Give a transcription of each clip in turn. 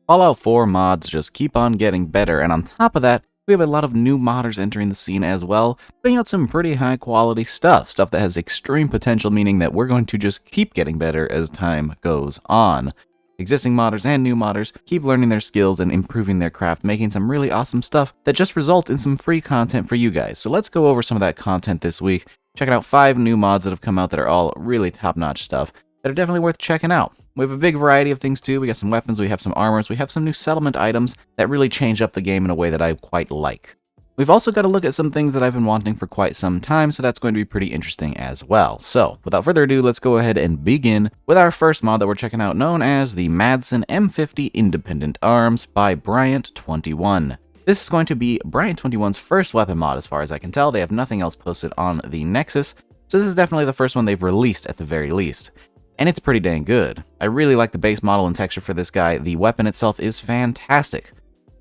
Fallout 4 mods just keep on getting better, and on top of that, we have a lot of new modders entering the scene as well, putting out some pretty high quality stuff that has extreme potential, meaning that we're going to just keep getting better as time goes on. Existing modders and new modders keep learning their skills and improving their craft, making some really awesome stuff that just results in some free content for you guys. So let's go over some of that content this week, checking out 5 new mods that have come out that are all really top-notch stuff that are definitely worth checking out. We have a big variety of things too. We got some weapons, we have some armors, we have some new settlement items that really change up the game in a way that I quite like. We've also got to look at some things that I've been wanting for quite some time, so that's going to be pretty interesting as well. So, without further ado, let's go ahead and begin with our first mod that we're checking out, known as the Madsen M50 Independent Arms by Bryant21. This is going to be Bryant21's first weapon mod as far as I can tell. They have nothing else posted on the Nexus, so this is definitely the first one they've released at the very least. And it's pretty dang good. I really like the base model and texture for this guy. The weapon itself is fantastic.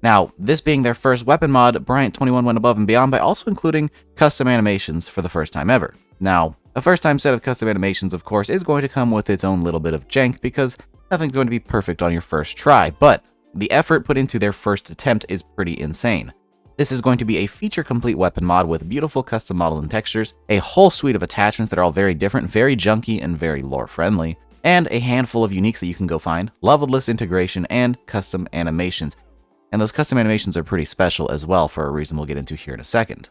Now, this being their first weapon mod, Bryant21 went above and beyond by also including custom animations for the first time ever. Now, a first time set of custom animations, of course, is going to come with its own little bit of jank because nothing's going to be perfect on your first try, but the effort put into their first attempt is pretty insane. This is going to be a feature-complete weapon mod with beautiful custom model and textures, a whole suite of attachments that are all very different, very junky, and very lore-friendly, and a handful of uniques that you can go find, leveled-list integration, and custom animations. And those custom animations are pretty special as well for a reason we'll get into here in a second.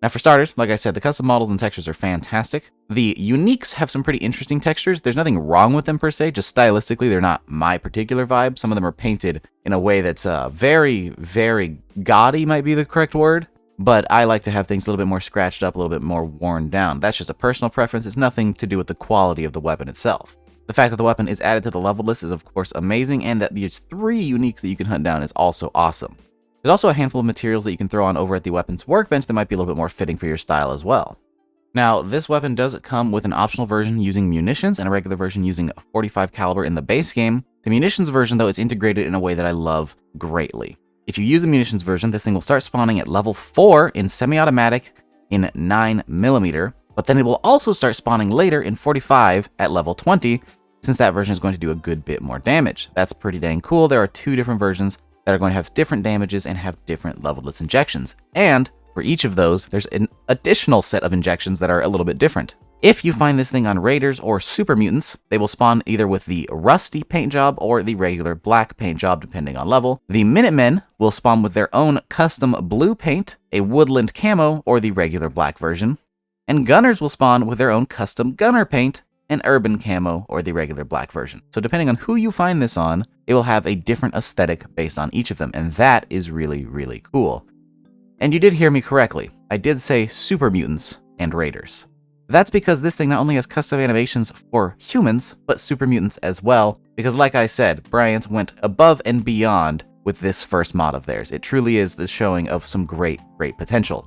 Now for starters, like I said, the custom models and textures are fantastic. The uniques have some pretty interesting textures. There's nothing wrong with them per se, just stylistically they're not my particular vibe. Some of them are painted in a way that's very, very gaudy might be the correct word, but I like to have things a little bit more scratched up, a little bit more worn down. That's just a personal preference. It's nothing to do with the quality of the weapon itself. The fact that the weapon is added to the level list is of course amazing, and that there's 3 uniques that you can hunt down is also awesome. There's also a handful of materials that you can throw on over at the weapon's workbench that might be a little bit more fitting for your style as well. Now, this weapon does come with an optional version using munitions and a regular version using 45 caliber in the base game. The munitions version, though, is integrated in a way that I love greatly. If you use the munitions version, this thing will start spawning at level 4 in semi-automatic in 9mm, but then it will also start spawning later in 45 at level 20, since that version is going to do a good bit more damage. That's pretty dang cool. There are 2 different versions that are going to have different damages and have different level-less injections. And for each of those, there's an additional set of injections that are a little bit different. If you find this thing on Raiders or Super Mutants, they will spawn either with the Rusty paint job or the regular black paint job, depending on level. The Minutemen will spawn with their own custom blue paint, a Woodland camo, or the regular black version. And Gunners will spawn with their own custom Gunner paint, an urban camo, or the regular black version. So depending on who you find this on, it will have a different aesthetic based on each of them, and that is really, really cool. And you did hear me correctly. I did say Super Mutants and Raiders. That's because this thing not only has custom animations for humans, but Super Mutants as well, because like I said, Bryant went above and beyond with this first mod of theirs. It truly is the showing of some great, great potential.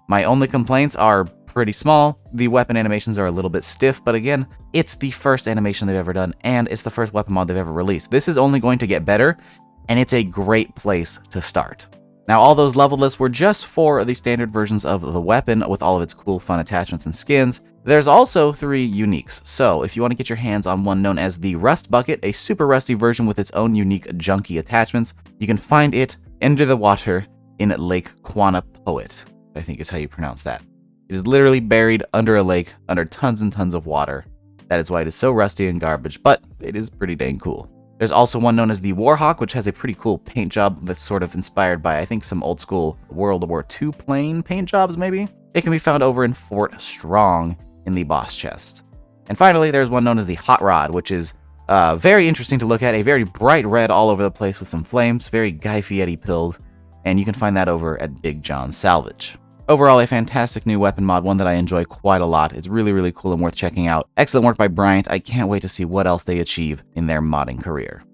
My only complaints are pretty small. The weapon animations are a little bit stiff, but again, it's the first animation they've ever done, and it's the first weapon mod they've ever released. This is only going to get better, and it's a great place to start. Now, all those level lists were just for the standard versions of the weapon with all of its cool, fun attachments and skins. There's also 3 uniques, so if you want to get your hands on one known as the Rust Bucket, a super rusty version with its own unique junky attachments, you can find it under the water in Lake Quannapoit, I think is how you pronounce that. It is literally buried under a lake, under tons and tons of water. That is why it is so rusty and garbage, but it is pretty dang cool. There's also one known as the Warhawk, which has a pretty cool paint job that's sort of inspired by, I think, some old school World War II plane paint jobs, maybe? It can be found over in Fort Strong in the boss chest. And finally, there's one known as the Hot Rod, which is very interesting to look at, a very bright red all over the place with some flames, very Guy Fieri pilled, and you can find that over at Big John Salvage. Overall, a fantastic new weapon mod, one that I enjoy quite a lot. It's really, really cool and worth checking out. Excellent work by Bryant. I can't wait to see what else they achieve in their modding career.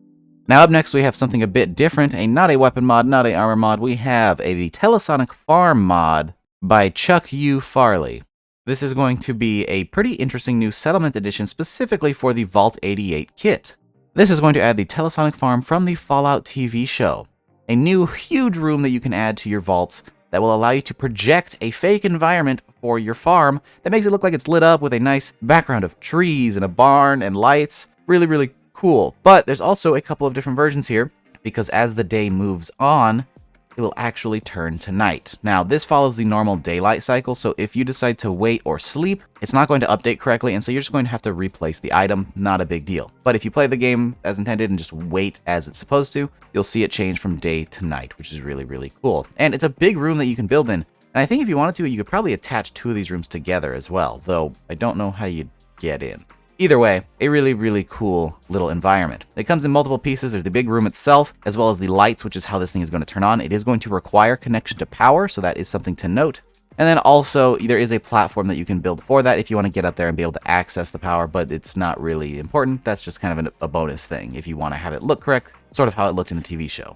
Now up next, we have something a bit different. Not a weapon mod, not a armor mod. We have the Telesonic Farm mod by ChuckYufarley. This is going to be a pretty interesting new settlement edition specifically for the Vault 88 kit. This is going to add the Telesonic Farm from the Fallout TV show. A new huge room that you can add to your vaults that will allow you to project a fake environment for your farm that makes it look like it's lit up with a nice background of trees and a barn and lights. Really, really cool. But there's also a couple of different versions here. because as the day moves on, it will actually turn to night. Now, this follows the normal daylight cycle, so if you decide to wait or sleep, it's not going to update correctly, and so you're just going to have to replace the item. Not a big deal. But if you play the game as intended and just wait as it's supposed to, you'll see it change from day to night, which is really, really cool. And it's a big room that you can build in, and I think if you wanted to, you could probably attach 2 of these rooms together as well, though I don't know how you'd get in. Either way, a really, really cool little environment. It comes in multiple pieces. There's the big room itself, as well as the lights, which is how this thing is going to turn on. It is going to require connection to power, so that is something to note. And then also, there is a platform that you can build for that if you want to get up there and be able to access the power, but it's not really important. That's just kind of a bonus thing if you want to have it look correct, sort of how it looked in the TV show.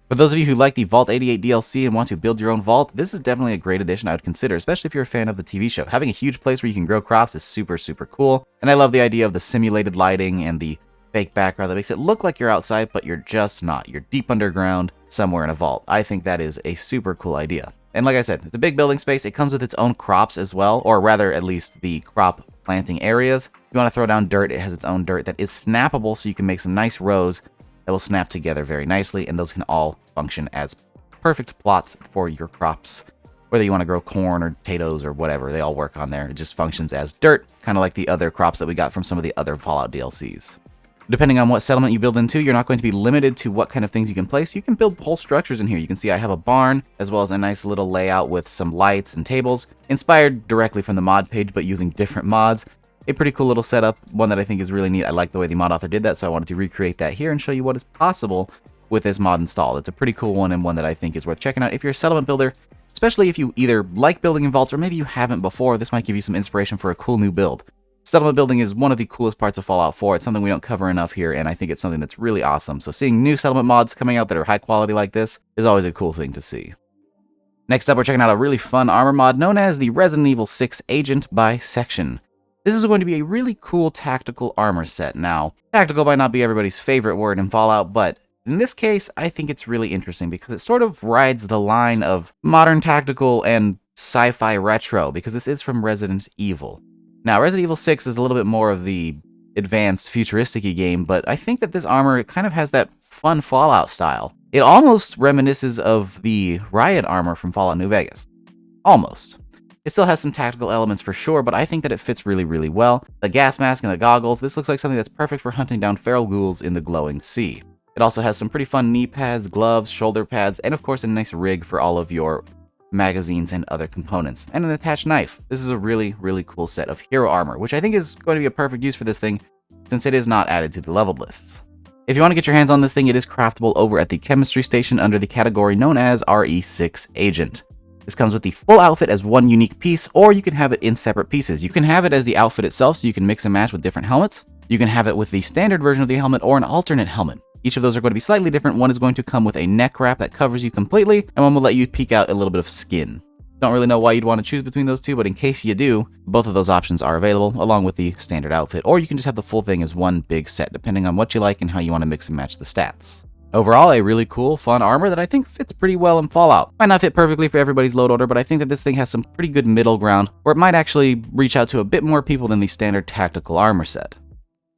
For those of you who like the Vault 88 DLC and want to build your own vault, this is definitely a great addition I would consider, especially if you're a fan of the TV show. Having a huge place where you can grow crops is super, super cool, and I love the idea of the simulated lighting and the fake background that makes it look like you're outside, but you're just not. You're deep underground, somewhere in a vault. I think that is a super cool idea. And like I said, it's a big building space. It comes with its own crops as well, or rather, at least the crop planting areas. If you want to throw down dirt, it has its own dirt that is snappable, so you can make some nice rows that will snap together very nicely, and those can all function as perfect plots for your crops. Whether you want to grow corn or potatoes or whatever, they all work on there. It just functions as dirt, kind of like the other crops that we got from some of the other Fallout DLCs. Depending on what settlement you build into, you're not going to be limited to what kind of things you can place. You can build whole structures in here. You can see I have a barn, as well as a nice little layout with some lights and tables, inspired directly from the mod page, but using different mods. A pretty cool little setup, one that I think is really neat. I like the way the mod author did that, so I wanted to recreate that here and show you what is possible with this mod installed. It's a pretty cool one, and one that I think is worth checking out if you're a settlement builder, especially if you either like building in vaults or maybe you haven't before. This might give you some inspiration for a cool new build. Settlement building is one of the coolest parts of Fallout 4. It's something we don't cover enough here, and I think it's something that's really awesome. So seeing new settlement mods coming out that are high quality like this is always a cool thing to see. Next up, we're checking out a really fun armor mod known as the Resident Evil 6 Agent by Section. This is going to be a really cool tactical armor set. Now, tactical might not be everybody's favorite word in Fallout, but in this case, I think it's really interesting because it sort of rides the line of modern tactical and sci-fi retro, because this is from Resident Evil. Now, Resident Evil 6 is a little bit more of the advanced futuristic-y game, but I think that this armor kind of has that fun Fallout style. It almost reminisces of the Riot armor from Fallout New Vegas. Almost. It still has some tactical elements for sure, but I think that it fits really, really well. The gas mask and the goggles, this looks like something that's perfect for hunting down feral ghouls in the glowing sea. It also has some pretty fun knee pads, gloves, shoulder pads, and of course a nice rig for all of your magazines and other components, and an attached knife. This is a really, really cool set of hero armor, which I think is going to be a perfect use for this thing, since it is not added to the leveled lists. If you want to get your hands on this thing, it is craftable over at the chemistry station under the category known as RE6 Agent. This comes with the full outfit as one unique piece, or you can have it in separate pieces. You can have it as the outfit itself, so you can mix and match with different helmets. You can have it with the standard version of the helmet or an alternate helmet. Each of those are going to be slightly different. One is going to come with a neck wrap that covers you completely, and one will let you peek out a little bit of skin. Don't really know why you'd want to choose between those two, but in case you do, both of those options are available, along with the standard outfit, or you can just have the full thing as one big set, depending on what you like and how you want to mix and match the stats. Overall, a really cool, fun armor that I think fits pretty well in Fallout. Might not fit perfectly for everybody's load order, but I think that this thing has some pretty good middle ground, where it might actually reach out to a bit more people than the standard tactical armor set.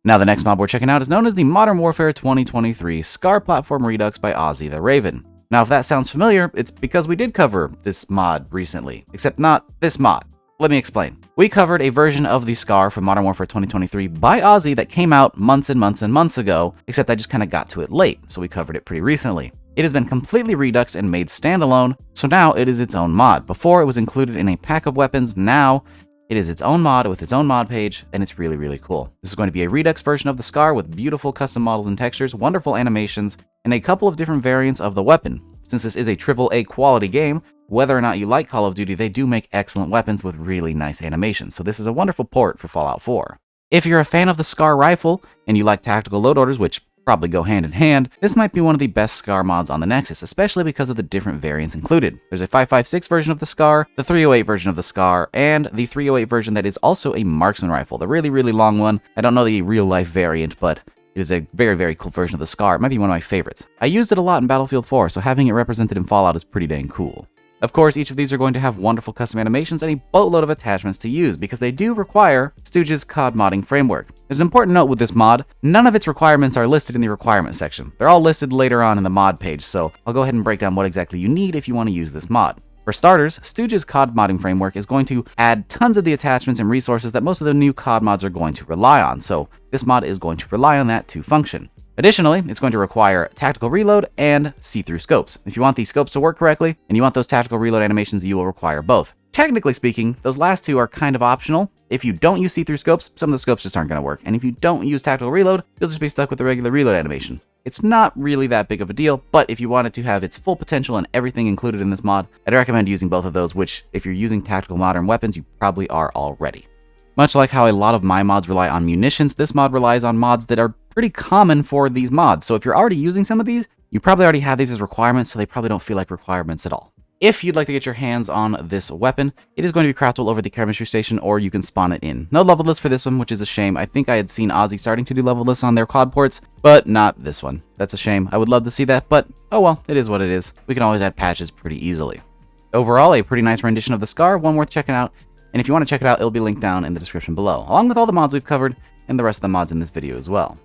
Now, the next mod we're checking out is known as the Modern Warfare 2023 Scar Platform Redux by OzzyTheRaven. Now, if that sounds familiar, it's because we did cover this mod recently, except not this mod. Let me explain. We covered a version of the Scar from Modern Warfare 2023 by Ozzy that came out months and months and months ago, except I just kind of got to it late, so we covered it pretty recently. It has been completely reduxed and made standalone, so now it is its own mod. Before, it was included in a pack of weapons. Now it is its own mod with its own mod page, and it's really, really cool. This is going to be a Redux version of the Scar with beautiful custom models and textures, wonderful animations, and a couple of different variants of the weapon. Since this is a AAA quality game, whether or not you like Call of Duty, they do make excellent weapons with really nice animations, so this is a wonderful port for Fallout 4. If you're a fan of the Scar rifle, and you like tactical load orders, which probably go hand in hand, this might be one of the best Scar mods on the Nexus, especially because of the different variants included. There's a 5.56 version of the Scar, the 308 version of the Scar, and the 308 version that is also a marksman rifle, the really, really long one. I don't know the real-life variant, but it is a very, very cool version of the Scar. It might be one of my favorites. I used it a lot in Battlefield 4, so having it represented in Fallout is pretty dang cool. Of course, each of these are going to have wonderful custom animations and a boatload of attachments to use because they do require Stooge's COD modding framework. There's an important note with this mod: none of its requirements are listed in the requirements section. They're all listed later on in the mod page, so I'll go ahead and break down what exactly you need if you want to use this mod. For starters, Stooge's COD modding framework is going to add tons of the attachments and resources that most of the new COD mods are going to rely on, so this mod is going to rely on that to function. Additionally, it's going to require tactical reload and see-through scopes. If you want these scopes to work correctly, and you want those tactical reload animations, you will require both. Technically speaking, those last two are kind of optional. If you don't use see-through scopes, some of the scopes just aren't going to work, and if you don't use tactical reload, you'll just be stuck with the regular reload animation. It's not really that big of a deal, but if you want it to have its full potential and everything included in this mod, I'd recommend using both of those, which, if you're using tactical modern weapons, you probably are already. Much like how a lot of my mods rely on munitions, this mod relies on mods that are pretty common for these mods. So if you're already using some of these, you probably already have these as requirements, so they probably don't feel like requirements at all. If you'd like to get your hands on this weapon, it is going to be craftable over the chemistry station, or you can spawn it in. No level list for this one, which is a shame. I think I had seen Ozzy starting to do level lists on their COD ports, but not this one. That's a shame. I would love to see that, but oh well, it is what it is. We can always add patches pretty easily. Overall, a pretty nice rendition of the Scar, one worth checking out. And if you want to check it out, it'll be linked down in the description below, along with all the mods we've covered and the rest of the mods in this video as well.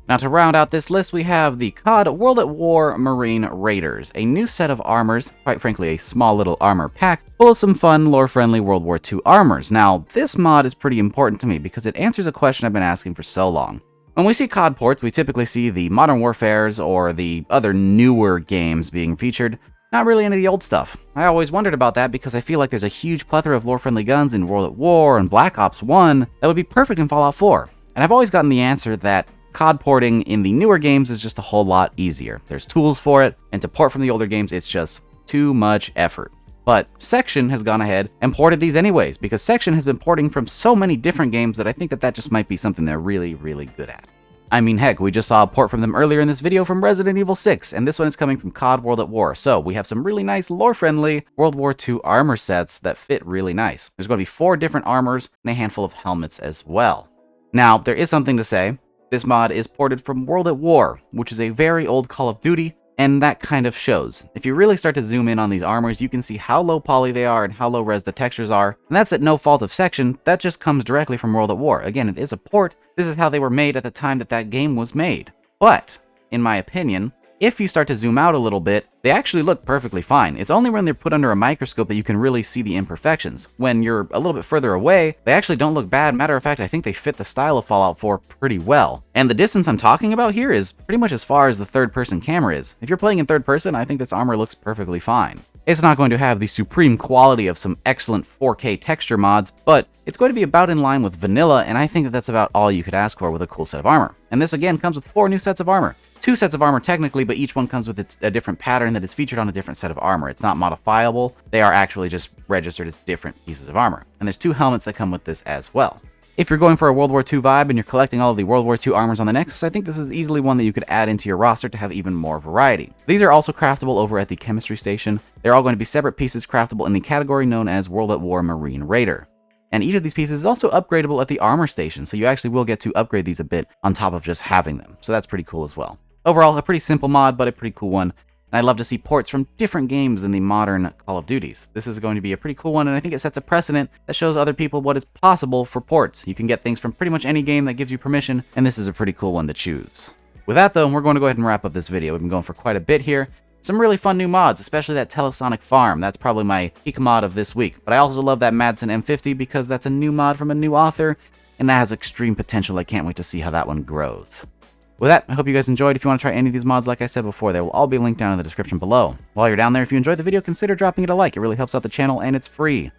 Now to round out this list, we have the COD World at War Marine Raiders, a new set of armors, quite frankly a small little armor pack, full of some fun, lore-friendly World War II armors. Now, this mod is pretty important to me because it answers a question I've been asking for so long. When we see COD ports, we typically see the Modern Warfares or the other newer games being featured, not really any of the old stuff. I always wondered about that because I feel like there's a huge plethora of lore-friendly guns in World at War and Black Ops 1 that would be perfect in Fallout 4. And I've always gotten the answer that COD porting in the newer games is just a whole lot easier. There's tools for it, and to port from the older games, it's just too much effort. But Section has gone ahead and ported these anyways, because Section has been porting from so many different games that I think that just might be something they're really, really good at. I mean, heck, we just saw a port from them earlier in this video from Resident Evil 6, and this one is coming from COD World at War. So we have some really nice lore-friendly World War II armor sets that fit really nice. There's going to be 4 different armors and a handful of helmets as well. Now, there is something to say. This mod is ported from World at War, which is a very old Call of Duty, and that kind of shows. If you really start to zoom in on these armors, you can see how low poly they are and how low res the textures are, and that's at no fault of Section. That just comes directly from World at War. Again, it is a port. This is how they were made at the time that that game was made. But, in my opinion, if you start to zoom out a little bit, they actually look perfectly fine. It's only when they're put under a microscope that you can really see the imperfections. When you're a little bit further away, they actually don't look bad. Matter of fact, I think they fit the style of Fallout 4 pretty well. And the distance I'm talking about here is pretty much as far as the third-person camera is. If you're playing in third person, I think this armor looks perfectly fine. It's not going to have the supreme quality of some excellent 4K texture mods, but it's going to be about in line with vanilla, and I think that that's about all you could ask for with a cool set of armor. And this again comes with 4 new sets of armor. 2 sets of armor technically, but each one comes with a different pattern that is featured on a different set of armor. It's not modifiable. They are actually just registered as different pieces of armor. And there's 2 helmets that come with this as well. If you're going for a World War II vibe and you're collecting all of the World War II armors on the Nexus, I think this is easily one that you could add into your roster to have even more variety. These are also craftable over at the chemistry station. They're all going to be separate pieces craftable in the category known as World at War Marine Raider. And each of these pieces is also upgradable at the armor station, so you actually will get to upgrade these a bit on top of just having them. So that's pretty cool as well. Overall, a pretty simple mod, but a pretty cool one. And I'd love to see ports from different games than the modern Call of Duties. This is going to be a pretty cool one, and I think it sets a precedent that shows other people what is possible for ports. You can get things from pretty much any game that gives you permission, and this is a pretty cool one to choose. With that though, we're going to go ahead and wrap up this video. We've been going for quite a bit here. Some really fun new mods, especially that Telesonic farm. That's probably my peak mod of this week. But I also love that Madsen M50 because that's a new mod from a new author, and that has extreme potential. I can't wait to see how that one grows. With that, I hope you guys enjoyed. If you want to try any of these mods, like I said before, they will all be linked down in the description below. While you're down there, if you enjoyed the video, consider dropping it a like. It really helps out the channel, and it's free.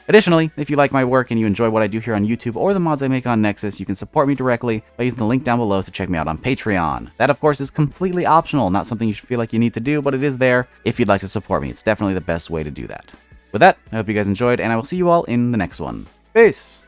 Additionally, if you like my work and you enjoy what I do here on YouTube or the mods I make on Nexus, you can support me directly by using the link down below to check me out on Patreon. That, of course, is completely optional, not something you should feel like you need to do, but it is there if you'd like to support me. It's definitely the best way to do that. With that, I hope you guys enjoyed, and I will see you all in the next one. Peace!